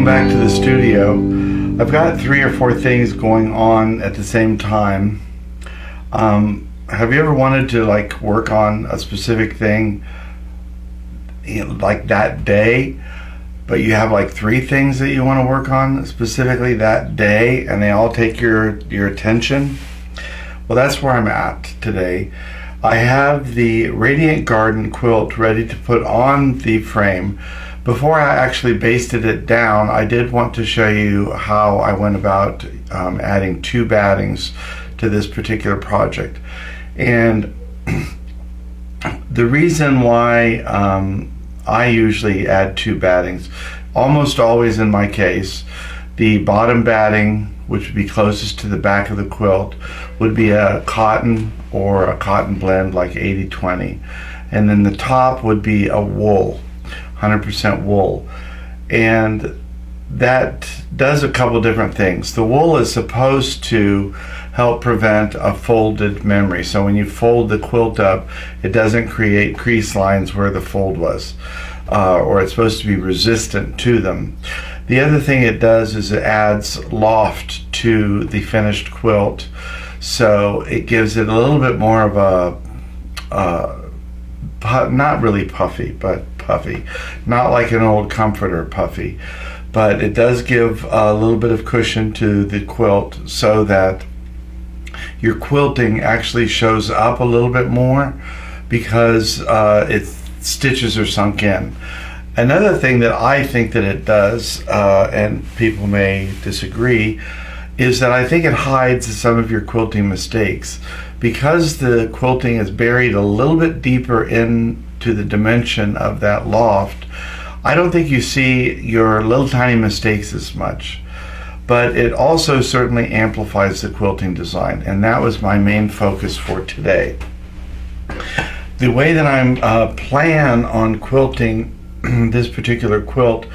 back to the studio. I've got 3 or 4 things going on at the same time. Have you ever wanted to like work on a specific thing like that day, but you have like 3 things that you want to work on specifically that day and they all take your attention? Well, that's where I'm at today. I have the Radiant Garden quilt ready to put on the frame. Before I actually basted it down, I did want to show you how I went about adding 2 battings to this particular project. And the reason why I usually add 2 battings, almost always in my case, the bottom batting, which would be closest to the back of the quilt, would be a cotton or a cotton blend like 80-20. And then the top would be a wool, 100% wool. And that does a couple different things. The wool is supposed to help prevent a folded memory. So when you fold the quilt up, it doesn't create crease lines where the fold was, or it's supposed to be resistant to them. The other thing it does is it adds loft to the finished quilt, so it gives it a little bit more of a not really puffy, but puffy, not like an old comforter puffy, but it does give a little bit of cushion to the quilt so that your quilting actually shows up a little bit more because its stitches are sunk in. Another thing that I think that it does, and people may disagree, is that I think it hides some of your quilting mistakes. Because the quilting is buried a little bit deeper into the dimension of that loft, I don't think you see your little tiny mistakes as much. But it also certainly amplifies the quilting design, and that was my main focus for today. The way that I'm plan on quilting this particular quilt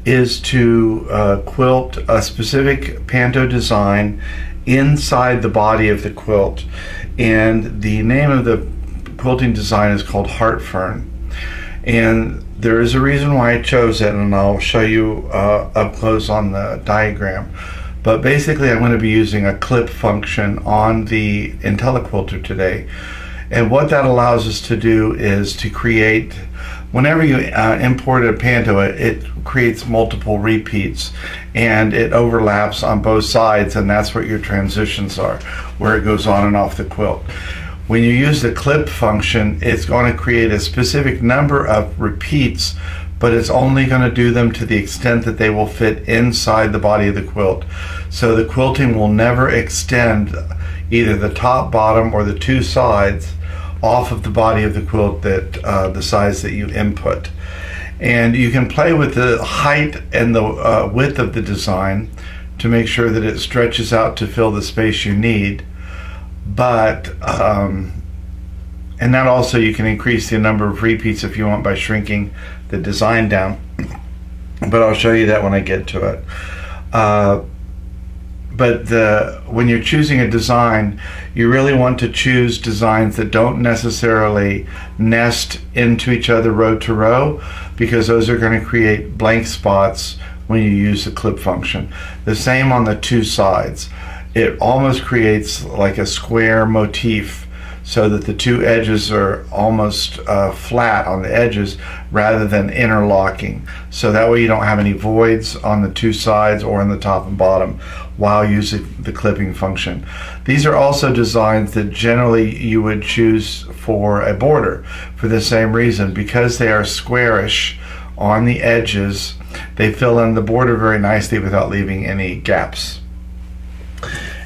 is to quilt a specific panto design inside the body of the quilt, and the name of the quilting design is called Heart Fern, and there is a reason why I chose it, and I'll show you up close on the diagram. But basically I'm going to be using a clip function on the IntelliQuilter today, and what that allows us to do is to create, whenever you import a panto, it creates multiple repeats and it overlaps on both sides, and that's what your transitions are, where it goes on and off the quilt. When you use the clip function, it's going to create a specific number of repeats, but it's only going to do them to the extent that they will fit inside the body of the quilt. So the quilting will never extend either the top, bottom, or the 2 sides off of the body of the quilt that the size that you input. And you can play with the height and the width of the design to make sure that it stretches out to fill the space you need. But and that also, you can increase the number of repeats if you want by shrinking the design down, but I'll show you that when I get to it. But when you're choosing a design, you really want to choose designs that don't necessarily nest into each other row to row, because those are going to create blank spots when you use the clip function. The same on the 2 sides. It almost creates like a square motif, so that the 2 edges are almost flat on the edges rather than interlocking. So that way you don't have any voids on the 2 sides or on the top and bottom while using the clipping function. These are also designs that generally you would choose for a border for the same reason. Because they are squarish on the edges, they fill in the border very nicely without leaving any gaps.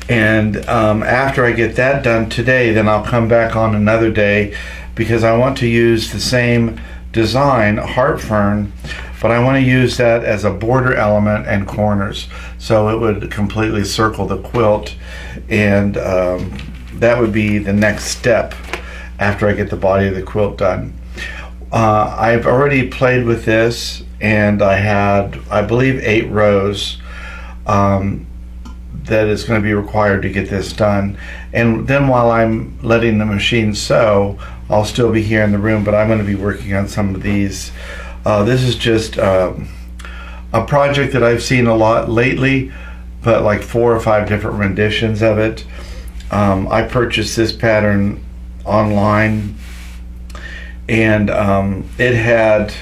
And after I get that done today, then I'll come back on another day, because I want to use the same design, Heart Fern, but I want to use that as a border element and corners, so it would completely circle the quilt, and that would be the next step after I get the body of the quilt done. I've already played with this, and I had, I believe, 8 rows that is going to be required to get this done. And then while I'm letting the machine sew, I'll still be here in the room, but I'm going to be working on some of these. This is just a a project that I've seen a lot lately, but like 4 or 5 different renditions of it. I purchased this pattern online, and it had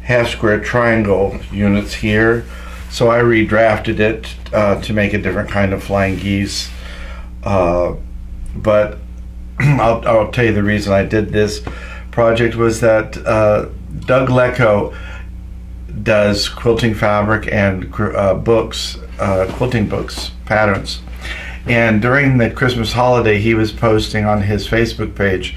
half square triangle units here, so I redrafted it to make a different kind of flying geese. But I'll tell you the reason I did this project was that Doug Lecco does quilting fabric and books, quilting books, patterns. And during the Christmas holiday, he was posting on his Facebook page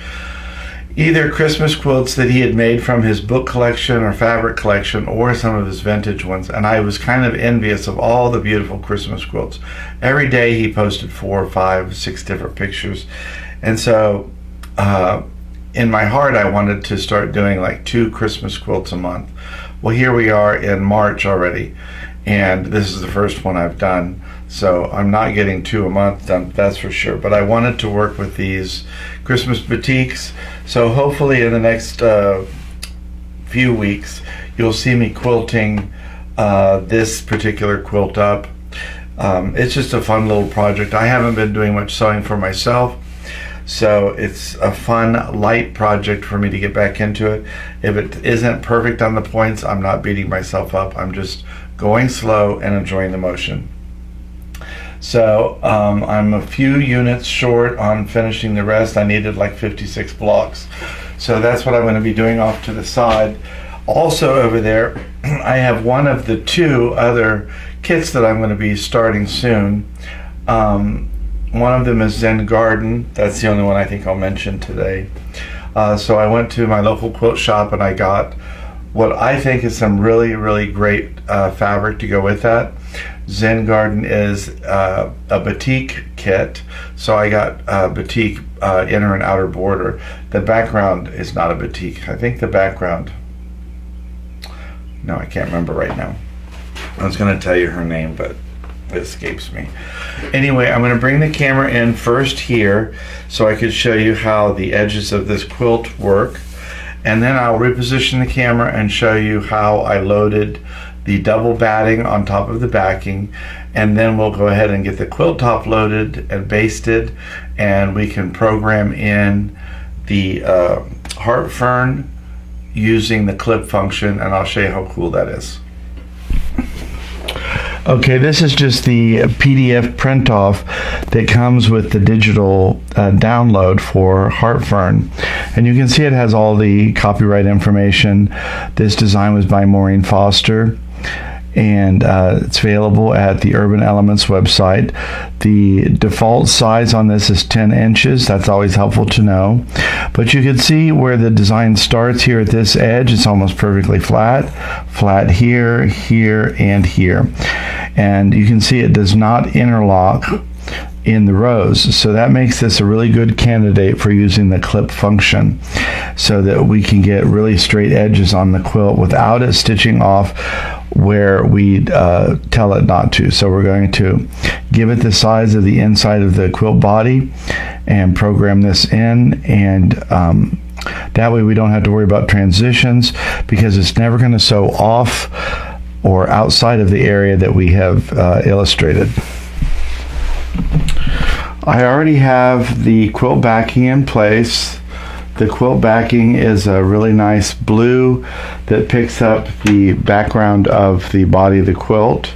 either Christmas quilts that he had made from his book collection or fabric collection, or some of his vintage ones. And I was kind of envious of all the beautiful Christmas quilts. Every day he posted 4 or 5, 6 different pictures. And so in my heart, I wanted to start doing like 2 Christmas quilts a month. Well, here we are in March already, and this is the first one I've done. So I'm not getting 2 a month done, that's for sure. But I wanted to work with these Christmas batiks. So hopefully in the next few weeks, you'll see me quilting this particular quilt up. It's just a fun little project. I haven't been doing much sewing for myself, so it's a fun, light project for me to get back into it. If it isn't perfect on the points, I'm not beating myself up. I'm just going slow and enjoying the motion. So I'm a few units short on finishing the rest. I needed like 56 blocks. So that's what I'm going to be doing off to the side. Also over there, I have one of the 2 other kits that I'm going to be starting soon. One of them is Zen Garden. That's the only one I think I'll mention today. So I went to my local quilt shop and I got what I think is some really, really great fabric to go with that. Zen Garden is a batik kit, so I got batik inner and outer border. The background is not a batik. I think the background, no, I can't remember right now. I was going to tell you her name, but it escapes me. Anyway, I'm going to bring the camera in first here so I could show you how the edges of this quilt work, and then I'll reposition the camera and show you how I loaded the double batting on top of the backing, and then we'll go ahead and get the quilt top loaded and basted, and we can program in the heart fern using the clip function, and I'll show you how cool that is. Okay, this is just the PDF print off that comes with the digital download for Heartfern, and you can see it has all the copyright information. This design was by Maureen Foster, and it's available at the Urban Elementz website. The default size on this is 10 inches. That's always helpful to know. But you can see where the design starts here at this edge. It's almost perfectly flat. Flat here, here, and here. And you can see it does not interlock in the rows, so that makes this a really good candidate for using the clip function, so that we can get really straight edges on the quilt without it stitching off where we tell it not to. So we're going to give it the size of the inside of the quilt body and program this in, and that way we don't have to worry about transitions, because it's never going to sew off or outside of the area that we have illustrated. I already have the quilt backing in place. The quilt backing is a really nice blue that picks up the background of the body of the quilt,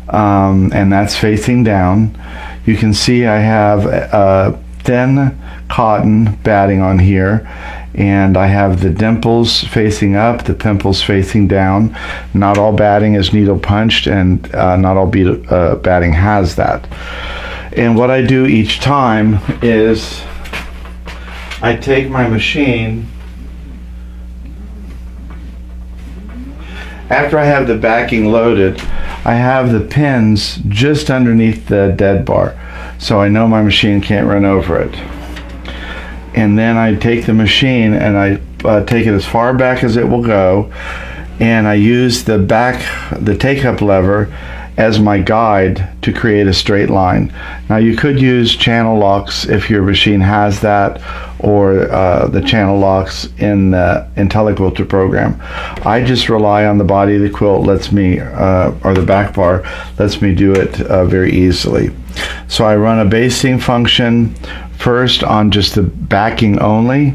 and that's facing down. You can see I have a thin cotton batting on here, and I have the dimples facing up, the pimples facing down. Not all batting is needle punched, and not all batting has that. And what I do each time is I take my machine, after I have the backing loaded, I have the pins just underneath the dead bar, so I know my machine can't run over it. And then I take the machine and I take it as far back as it will go, and I use the take-up lever as my guide to create a straight line. Now you could use channel locks if your machine has that, or the channel locks in the IntelliQuilter program. I just rely on the body of the quilt, lets me, or the back bar, lets me do it very easily. So I run a basting function first on just the backing only.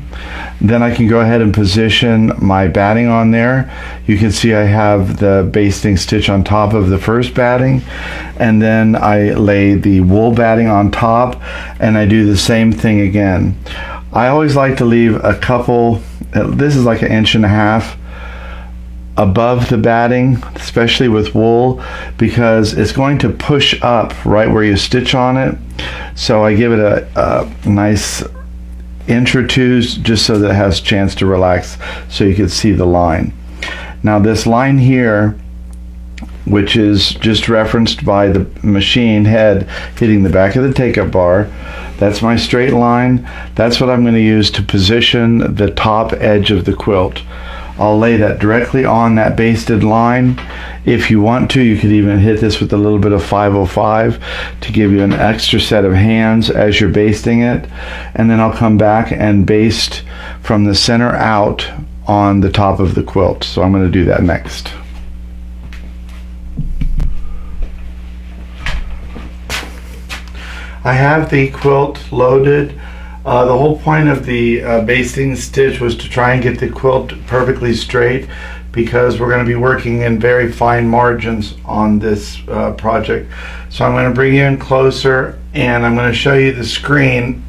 Then I can go ahead and position my batting on there. You can see I have the basting stitch on top of the first batting, and then I lay the wool batting on top, and I do the same thing again. I always like to leave a couple, this is like 1.5 inches above the batting, especially with wool, because it's going to push up right where you stitch on it. So I give it a nice inch or two just so that it has a chance to relax, so you can see the line. Now this line here, which is just referenced by the machine head hitting the back of the take-up bar, that's my straight line. That's what I'm going to use to position the top edge of the quilt. I'll lay that directly on that basted line. If you want to, you could even hit this with a little bit of 505 to give you an extra set of hands as you're basting it. And then I'll come back and baste from the center out on the top of the quilt. So I'm going to do that next. I have the quilt loaded. The whole point of the basting stitch was to try and get the quilt perfectly straight, because we're going to be working in very fine margins on this project. So I'm going to bring you in closer, and I'm going to show you the screen.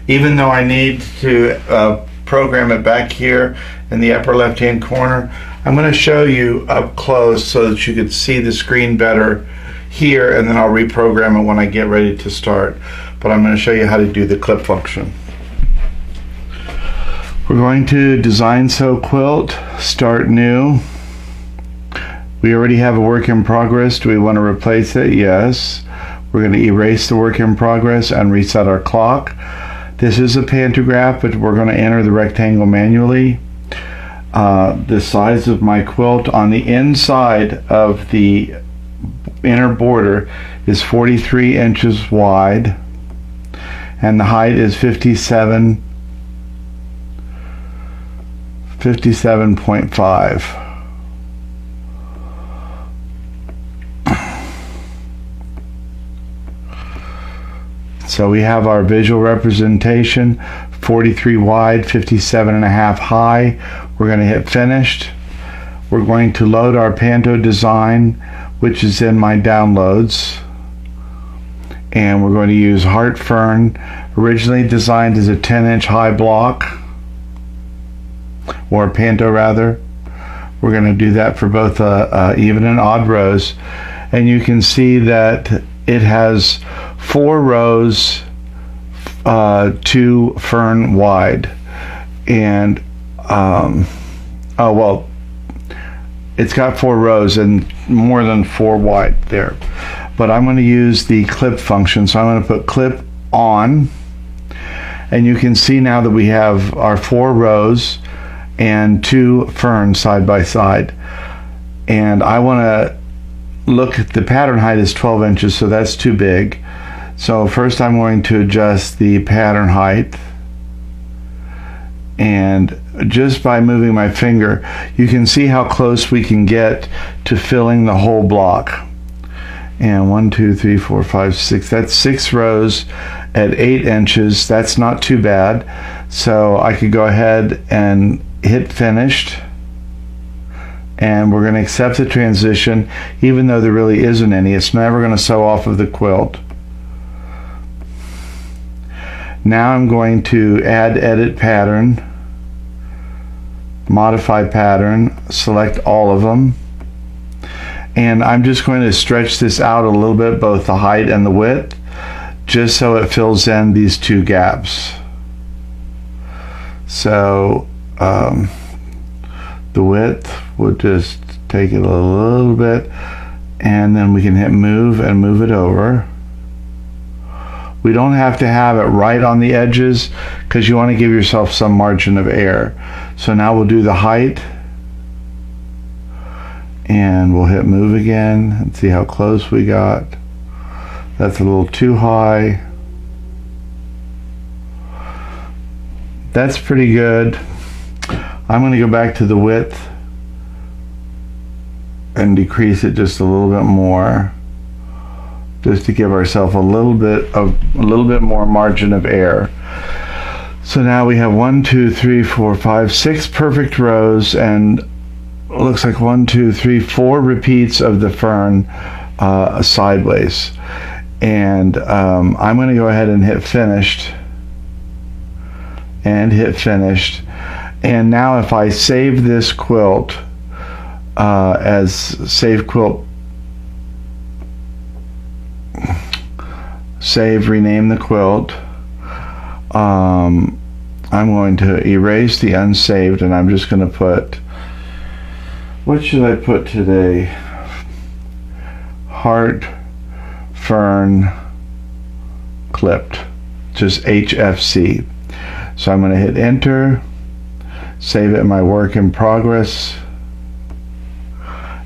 Even though I need to program it back here in the upper left hand corner, I'm going to show you up close so that you could see the screen better here, and then I'll reprogram it when I get ready to start. But I'm going to show you how to do the clip function. We're going to design sew quilt, start new. We already have a work in progress. Do we want to replace it? Yes. We're going to erase the work in progress and reset our clock. This is a pantograph, but we're going to enter the rectangle manually. The size of my quilt on the inside of the inner border is 43 inches wide, and the height is 57.5. So we have our visual representation, 43 wide, 57.5 high. We're going to hit finished. We're going to load our Panto design, which is in my downloads, and we're going to use Heart Fern, originally designed as a 10-inch high block, or Panto rather. We're going to do that for both even and odd rows, and you can see that it has 4 rows, 2 fern wide, and oh well, it's got 4 rows and more than 4 wide there. But I'm going to use the clip function, so I'm going to put clip on, and you can see now that we have our 4 rows and 2 ferns side by side. And I want to look at the pattern height is 12 inches, so that's too big. So first I'm going to adjust the pattern height, and just by moving my finger you can see how close we can get to filling the whole block. And 1, 2, 3, 4, 5, 6, that's 6 rows at 8 inches. That's not too bad. So I could go ahead and hit finished, and we're going to accept the transition even though there really isn't any. It's never going to sew off of the quilt. Now I'm going to add edit pattern, modify pattern, select all of them, and I'm just going to stretch this out a little bit, both the height and the width, just so it fills in these 2 gaps. So the width, we'll just take it a little bit, and then we can hit move and move it over. We don't have to have it right on the edges because you want to give yourself some margin of error. So now we'll do the height, And we'll hit move again and see how close we got. That's a little too high. That's pretty good. I'm going to go back to the width and decrease it just a little bit more, just to give ourselves a little bit more margin of error. So now we have 1, 2, 3, 4, 5, 6 perfect rows, and it looks like 1, 2, 3, 4 repeats of the fern sideways. And I'm going to go ahead and hit finished and hit finished. And now if I save this quilt as save quilt, save, rename the quilt, I'm going to erase the unsaved, and I'm just going to put, what should I put today? Heart Fern clipped, just HFC. So I'm going to hit enter, save it in my work in progress,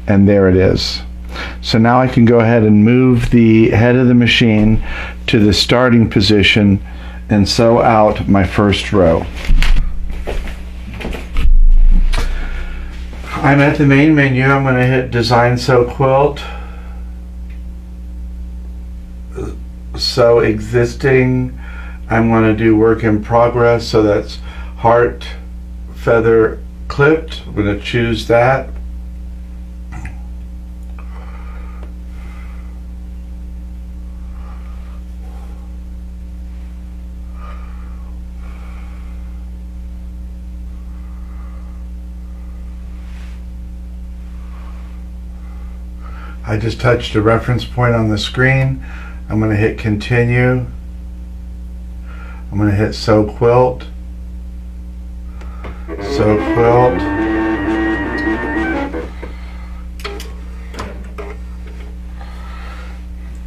and there it is. So now I can go ahead and move the head of the machine to the starting position and sew out my first row. I'm at the main menu. I'm going to hit Design Sew Quilt, Sew Existing. I'm going to do Work in Progress, so that's Heart Feather Clipped. I'm going to choose that. I just touched a reference point on the screen. I'm going to hit continue. I'm going to hit sew quilt. Sew quilt.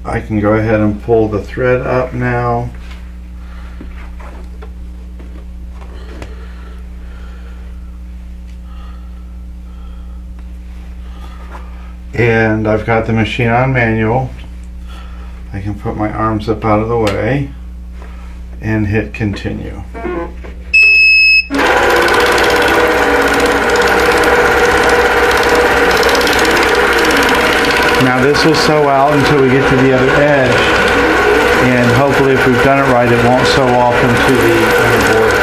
I can go ahead and pull the thread up now. And I've got the machine on manual. I can put my arms up out of the way and hit continue. Now this will sew out until we get to the other edge, and hopefully if we've done it right, it won't sew off into the other border.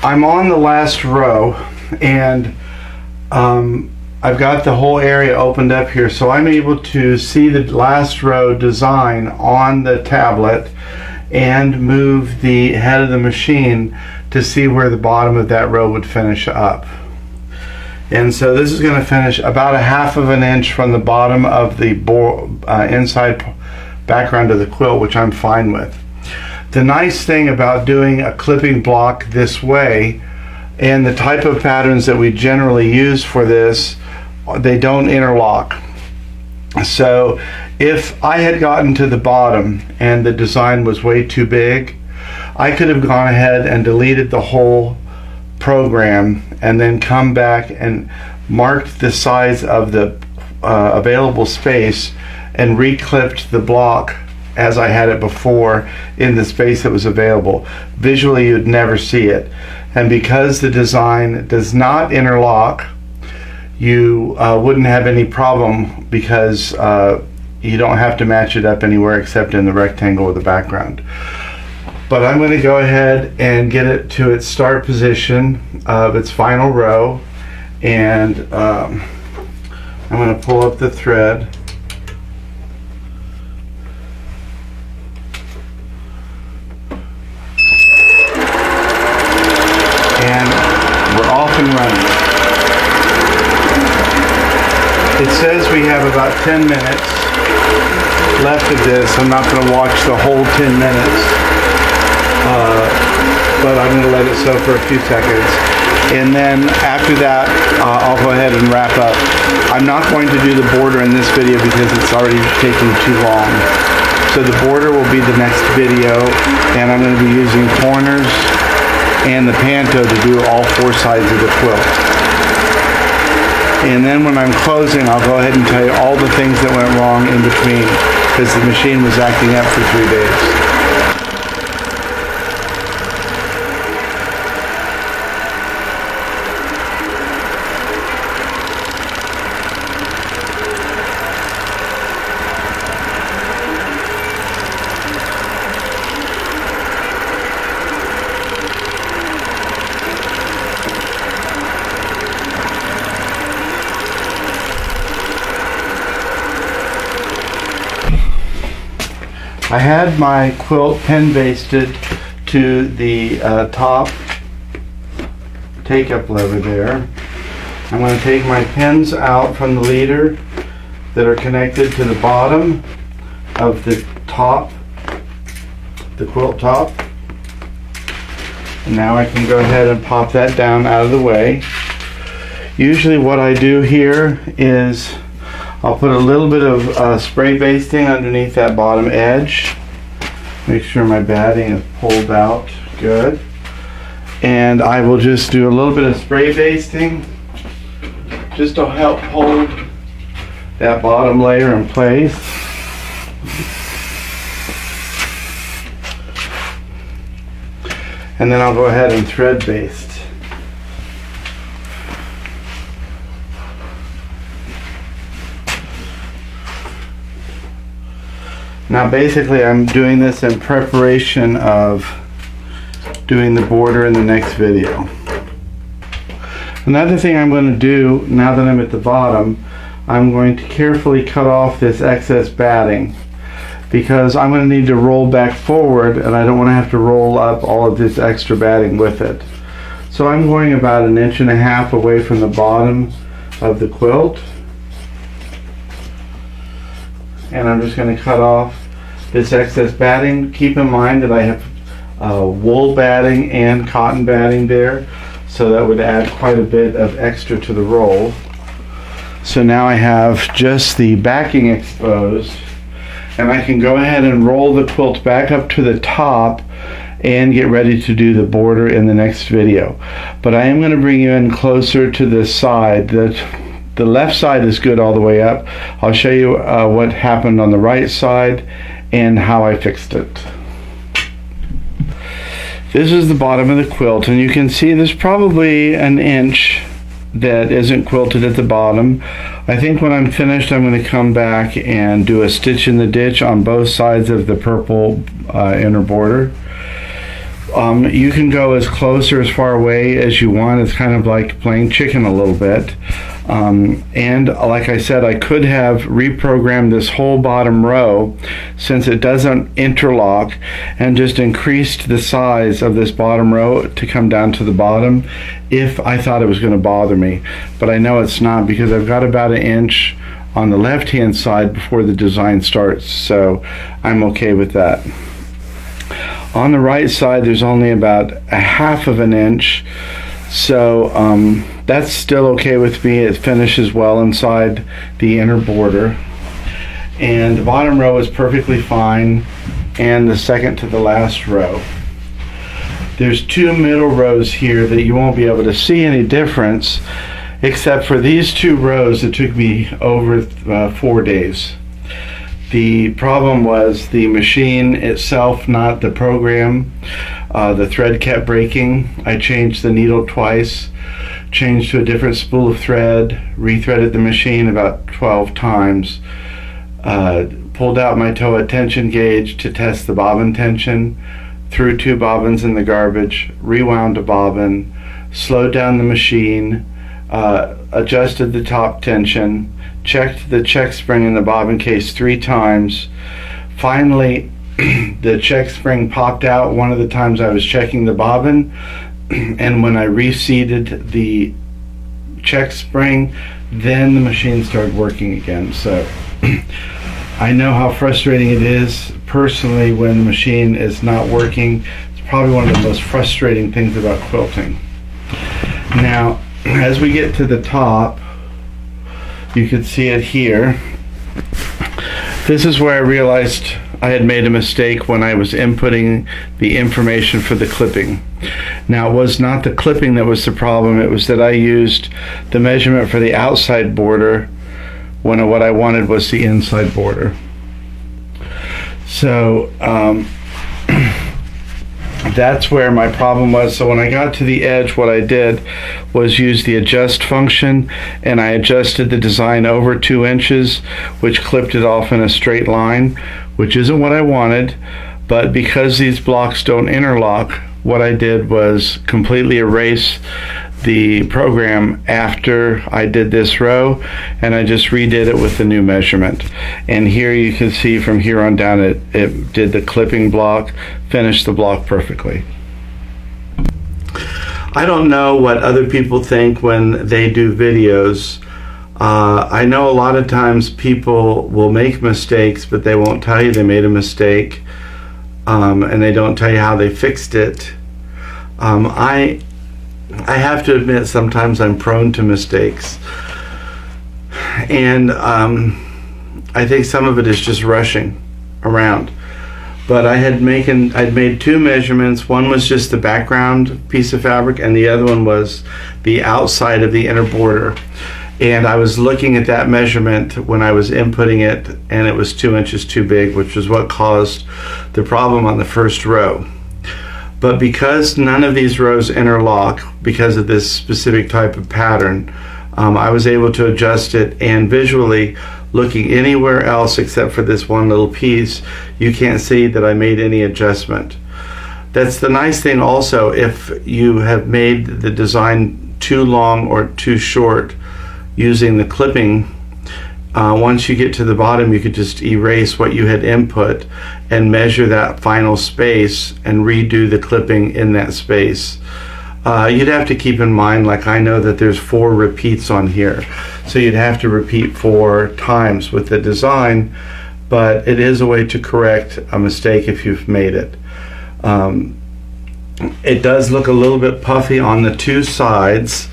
I'm on the last row, and I've got the whole area opened up here, so I'm able to see the last row design on the tablet and move the head of the machine to see where the bottom of that row would finish up. And so this is going to finish about a half of an inch from the bottom of the inside background of the quilt, which I'm fine with. The nice thing about doing a clipping block this way, and the type of patterns that we generally use for this, they don't interlock. So if I had gotten to the bottom and the design was way too big, I could have gone ahead and deleted the whole program and then come back and marked the size of the available space and reclipped the block as I had it before in the space that was available. Visually you'd never see it, and because the design does not interlock, you wouldn't have any problem, because you don't have to match it up anywhere except in the rectangle or the background. But I'm going to go ahead and get it to its start position of its final row, and I'm going to pull up the thread. And we're off and running. It says we have about 10 minutes left of this. I'm not going to watch the whole 10 minutes, but I'm going to let it soak for a few seconds. And then after that, I'll go ahead and wrap up. I'm not going to do the border in this video because it's already taking too long. So the border will be the next video, and I'm going to be using corners and the panto to do all four sides of the quilt. And then when I'm closing, I'll go ahead and tell you all the things that went wrong in between, because the machine was acting up for 3 days. I had my quilt pen basted to the top take-up lever there. I'm going to take my pins out from the leader that are connected to the bottom of the top, the quilt top. And now I can go ahead and pop that down out of the way. Usually what I do here is I'll put a little bit of spray basting underneath that bottom edge. Make sure my batting is pulled out good. And I will just do a little bit of spray basting just to help hold that bottom layer in place. And then I'll go ahead and thread baste. Now basically I'm doing this in preparation of doing the border in the next video. Another thing I'm going to do now that I'm at the bottom, I'm going to carefully cut off this excess batting, because I'm going to need to roll back forward and I don't want to have to roll up all of this extra batting with it. So I'm going about 1.5 inches away from the bottom of the quilt. And I'm just going to cut off this excess batting. Keep in mind that I have wool batting and cotton batting there, so that would add quite a bit of extra to the roll. So now I have just the backing exposed, and I can go ahead and roll the quilt back up to the top and get ready to do the border in the next video. But I am going to bring you in closer to this side. The left side is good all the way up. I'll show you what happened on the right side and how I fixed it. This is the bottom of the quilt, and you can see there's probably 1 inch that isn't quilted at the bottom. I think when I'm finished I'm going to come back and do a stitch in the ditch on both sides of the purple inner border. You can go as close or as far away as you want. It's kind of like playing chicken a little bit. And like I said, I could have reprogrammed this whole bottom row, since it doesn't interlock, and just increased the size of this bottom row to come down to the bottom if I thought it was going to bother me. But I know it's not, because I've got about 1 inch on the left hand side before the design starts, so I'm okay with that. On the right side there's only about 1/2 inch, so that's still okay with me. It finishes well inside the inner border, and the bottom row is perfectly fine, and the second to the last row. There's two middle rows here that you won't be able to see any difference, except for these two rows. It took me over 4 days. The problem was the machine itself, not the program. The thread kept breaking. I changed the needle twice, changed to a different spool of thread, rethreaded the machine about 12 times, pulled out my TOA tension gauge to test the bobbin tension, threw 2 bobbins in the garbage, rewound a bobbin, slowed down the machine, adjusted the top tension, checked the check spring in the bobbin case 3 times. Finally, the check spring popped out one of the times I was checking the bobbin, and when I reseated the check spring, then the machine started working again. So I know how frustrating it is personally when the machine is not working. It's probably one of the most frustrating things about quilting. Now, as we get to the top, you can see it here. This is where I realized I had made a mistake when I was inputting the information for the clipping. Now, it was not the clipping that was the problem. It was that I used the measurement for the outside border when what I wanted was the inside border. So that's where my problem was. So when I got to the edge, what I did was use the adjust function, and I adjusted the design over 2 inches, which clipped it off in a straight line, which isn't what I wanted. But because these blocks don't interlock, what I did was completely erase the program after I did this row, and I just redid it with the new measurement. And here you can see from here on down it did the clipping block, finished the block perfectly. I don't know what other people think when they do videos. I know a lot of times people will make mistakes, but they won't tell you they made a mistake, and they don't tell you how they fixed it. I have to admit, sometimes I'm prone to mistakes, and I think some of it is just rushing around. But I'd made 2 measurements. One was just the background piece of fabric, and the other one was the outside of the inner border. And I was looking at that measurement when I was inputting it, and it was 2 inches too big, which was what caused the problem on the first row. But because none of these rows interlock because of this specific type of pattern, I was able to adjust it, and visually, looking anywhere else except for this one little piece, you can't see that I made any adjustment. That's the nice thing also, if you have made the design too long or too short using the clipping, once you get to the bottom, you could just erase what you had input and measure that final space and redo the clipping in that space. You'd have to keep in mind, like I know that there's 4 repeats on here, so you'd have to repeat 4 times with the design, but it is a way to correct a mistake if you've made it. It does look a little bit puffy on the 2 sides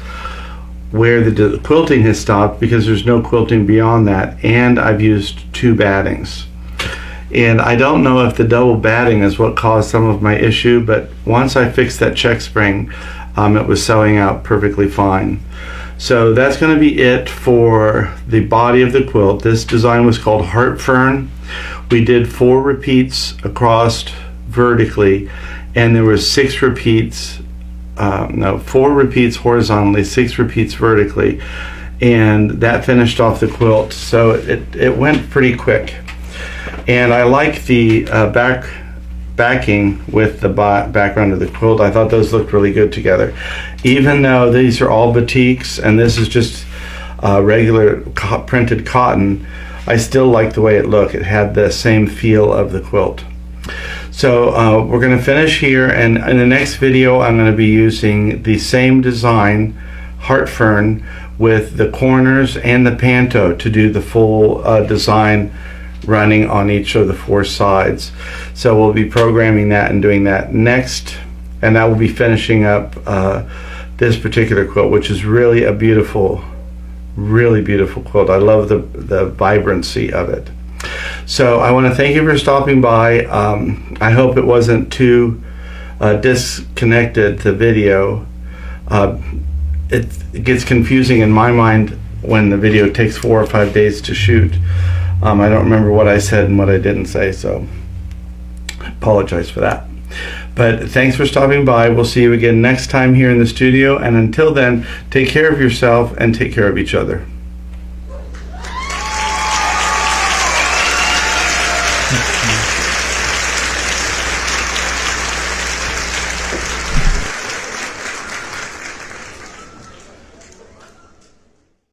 where the quilting has stopped, because there's no quilting beyond that, and I've used 2 battings. And I don't know if the double batting is what caused some of my issue, but once I fixed that check spring, it was sewing out perfectly fine. So that's going to be it for the body of the quilt. This design was called Heart Fern. We did 4 repeats across vertically, and there were 6 repeats 4 repeats horizontally, 6 repeats vertically, and that finished off the quilt. So it went pretty quick, and I like the backing with the background of the quilt. I thought those looked really good together, even though these are all batiks and this is just regular printed cotton. I still like the way it looked. It had the same feel of the quilt. So we're going to finish here, and in the next video I'm going to be using the same design, Heart Fern, with the corners and the panto to do the full design running on each of the 4 sides. So we'll be programming that and doing that next, and that will be finishing up this particular quilt, which is really a beautiful, really beautiful quilt. I love the vibrancy of it. So I want to thank you for stopping by. I hope it wasn't too disconnected the video. It gets confusing in my mind when the video takes 4 or 5 days to shoot. I don't remember what I said and what I didn't say, so apologize for that. But thanks for stopping by. We'll see you again next time here in the studio, and until then, take care of yourself and take care of each other.